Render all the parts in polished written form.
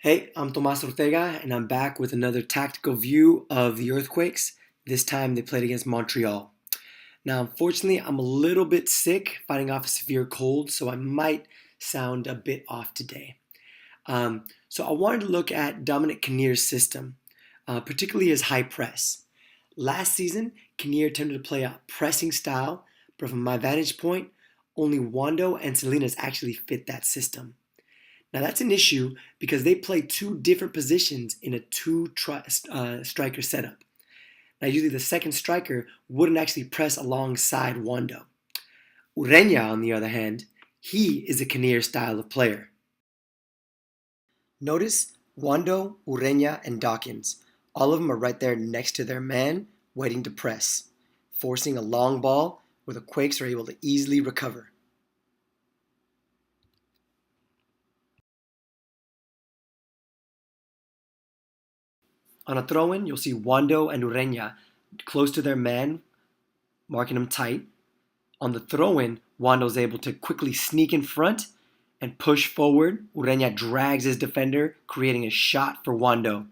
Hey, I'm Tomas Ortega, and I'm back with another tactical view of the Earthquakes. This time they played against Montreal. Now, unfortunately, I'm a little bit sick, fighting off a severe cold, so I might sound a bit off today. So I wanted to look at Dominic Kinnear's system, particularly his high press. Last season, Kinnear tended to play a pressing style, but from my vantage point, only Wando and Salinas actually fit that system. Now that's an issue because they play two different positions in a striker setup. Now usually the second striker wouldn't actually press alongside Wando. Ureña, on the other hand, he is a Kinnear style of player. Notice Wando, Ureña, and Dawkins. All of them are right there next to their man, waiting to press, forcing a long ball where the Quakes are able to easily recover. On a throw-in, you'll see Wando and Ureña close to their man, marking him tight. On the throw-in, Wando's able to quickly sneak in front and push forward. Ureña drags his defender, creating a shot for Wando.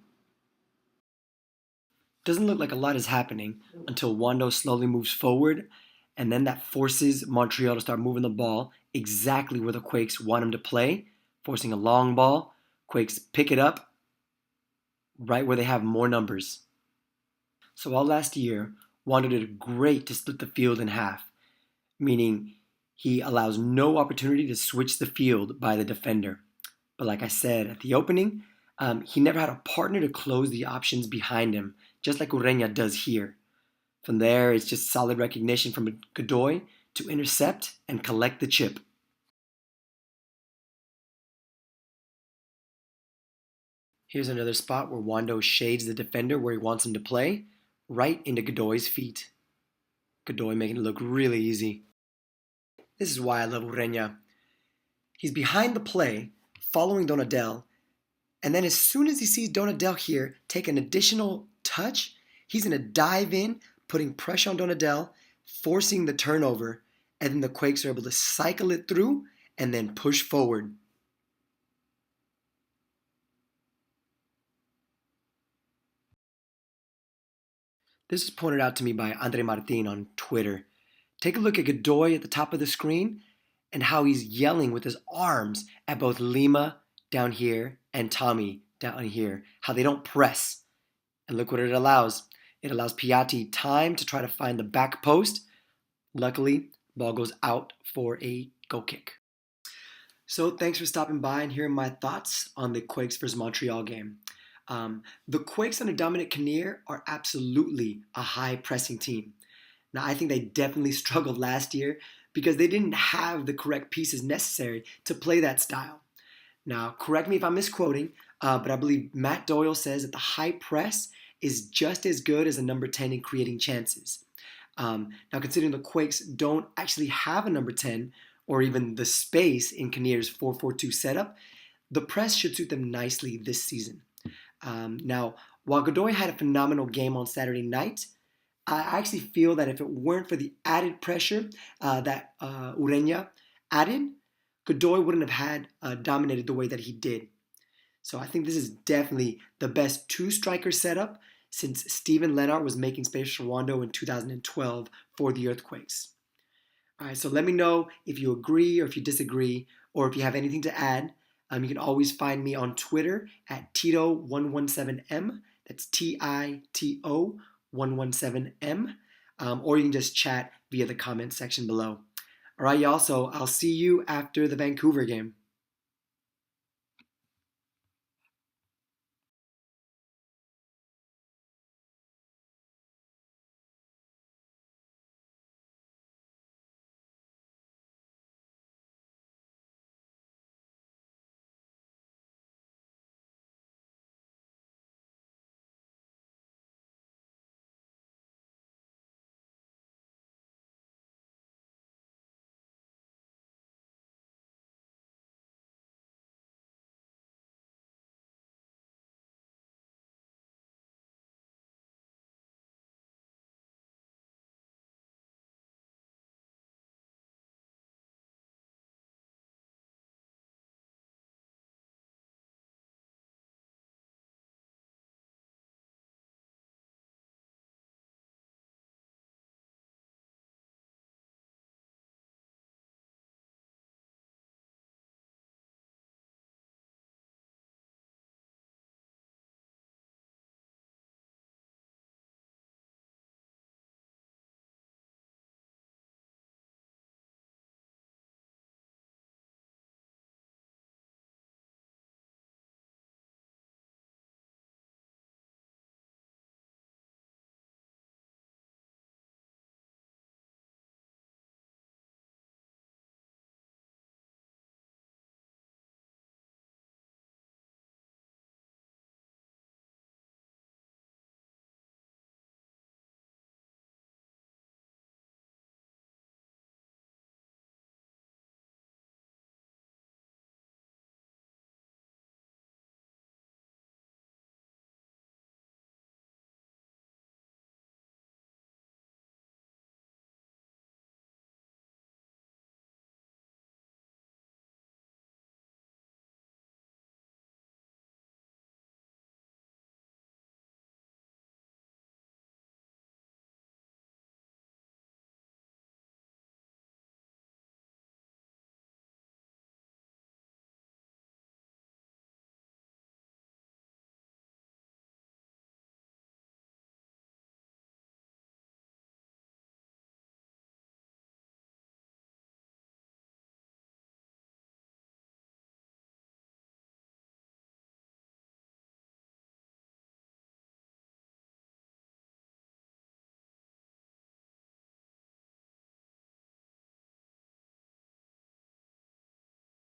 Doesn't look like a lot is happening until Wando slowly moves forward, and then that forces Montreal to start moving the ball exactly where the Quakes want him to play, forcing a long ball. Quakes pick it up right where they have more numbers. So all last year, Wando did great to split the field in half, meaning he allows no opportunity to switch the field by the defender. But like I said at the opening, he never had a partner to close the options behind him, just like Ureña does here. From there, it's just solid recognition from Godoy to intercept and collect the chip. Here's another spot where Wando shades the defender where he wants him to play, right into Godoy's feet. Godoy making it look really easy. This is why I love Ureña. He's behind the play, following Donadel, and then as soon as he sees Donadel here take an additional touch, he's going to dive in, putting pressure on Donadel, forcing the turnover, and then the Quakes are able to cycle it through and then push forward. This is pointed out to me by Andre Martin on Twitter. Take a look at Godoy at the top of the screen and how he's yelling with his arms at both Lima down here and Tommy down here, how they don't press. And look what it allows. It allows Piatti time to try to find the back post. Luckily, ball goes out for a goal kick. So thanks for stopping by and hearing my thoughts on the Quakes versus Montreal game. The Quakes under Dominic Kinnear are absolutely a high pressing team. Now, I think they definitely struggled last year because they didn't have the correct pieces necessary to play that style. Now, correct me if I'm misquoting, but I believe Matt Doyle says that the high press is just as good as a number 10 in creating chances. Now, considering the Quakes don't actually have a number 10 or even the space in Kinnear's 4-4-2 setup, the press should suit them nicely this season. Now, while Godoy had a phenomenal game on Saturday night, I actually feel that if it weren't for the added pressure that Ureña added, Godoy wouldn't have had dominated the way that he did. So I think this is definitely the best two-striker setup since Steven Lennart was making space for Wando in 2012 for the Earthquakes. All right, so let me know if you agree or if you disagree or if you have anything to add. You can always find me on Twitter at Tito117M. That's Tito 117M, or you can just chat via the comment section below. All right, y'all, so I'll see you after the Vancouver game.